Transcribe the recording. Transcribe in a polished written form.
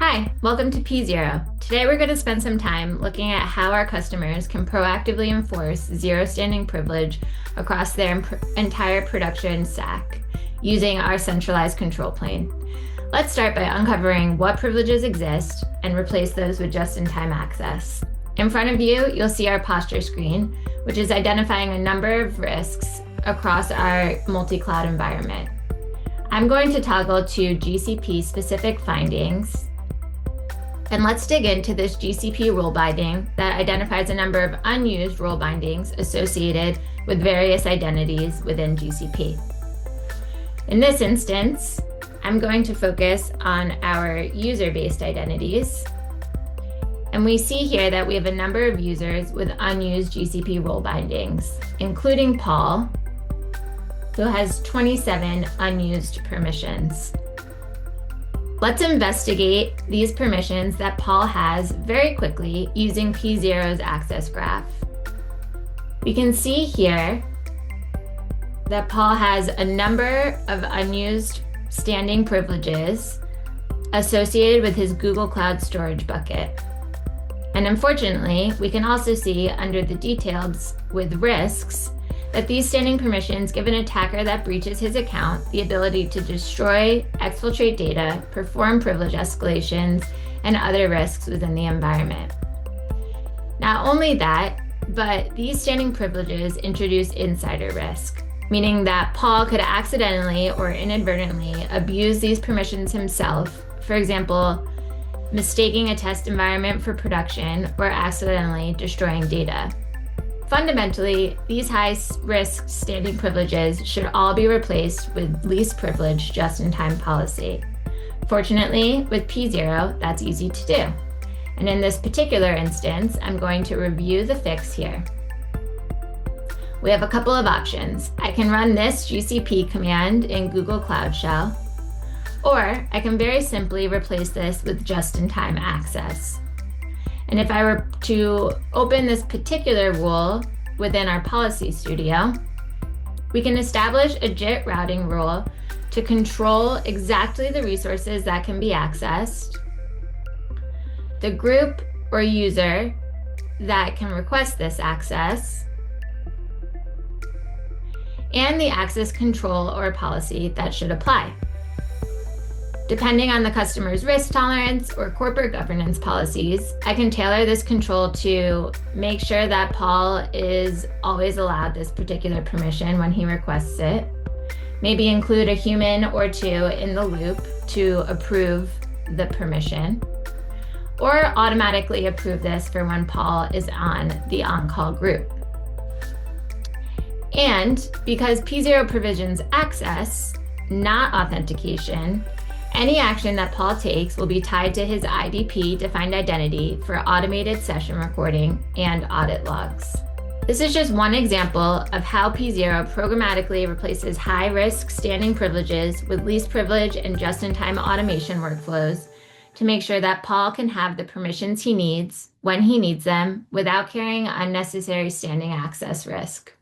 Hi, welcome to P0. Today we're going to spend some time looking at how our customers can proactively enforce zero standing privilege across their entire production stack using our centralized control plane. Let's start by uncovering what privileges exist and replace those with just-in-time access. In front of you, you'll see our posture screen, which is identifying a number of risks across our multi-cloud environment. I'm going to toggle to GCP specific findings. And let's dig into this GCP rule binding that identifies a number of unused rule bindings associated with various identities within GCP. In this instance, I'm going to focus on our user-based identities. And we see here that we have a number of users with unused GCP role bindings, including Paul, who has 27 unused permissions. Let's investigate these permissions that Paul has very quickly using P0's access graph. We can see here that Paul has a number of unused standing privileges associated with his Google Cloud Storage bucket. And unfortunately, we can also see under the details with risks that these standing permissions give an attacker that breaches his account the ability to destroy, exfiltrate data, perform privilege escalations, and other risks within the environment. Not only that, but these standing privileges introduce insider risk, meaning that Paul could accidentally or inadvertently abuse these permissions himself, for example, mistaking a test environment for production or accidentally destroying data. Fundamentally, these high-risk standing privileges should all be replaced with least privilege just-in-time policy. Fortunately, with P0, that's easy to do. And in this particular instance, I'm going to review the fix here. We have a couple of options. I can run this GCP command in Google Cloud Shell, or I can very simply replace this with just-in-time access. And if I were to open this particular rule within our policy studio, we can establish a JIT routing rule to control exactly the resources that can be accessed, the group or user that can request this access, and the access control or policy that should apply. Depending on the customer's risk tolerance or corporate governance policies, I can tailor this control to make sure that Paul is always allowed this particular permission when he requests it. Maybe include a human or two in the loop to approve the permission, or automatically approve this for when Paul is on the on-call group. And because P0 provisions access, not authentication, any action that Paul takes will be tied to his IDP-defined identity for automated session recording and audit logs. This is just one example of how P0 programmatically replaces high-risk standing privileges with least privilege and just-in-time automation workflows to make sure that Paul can have the permissions he needs when he needs them without carrying unnecessary standing access risk.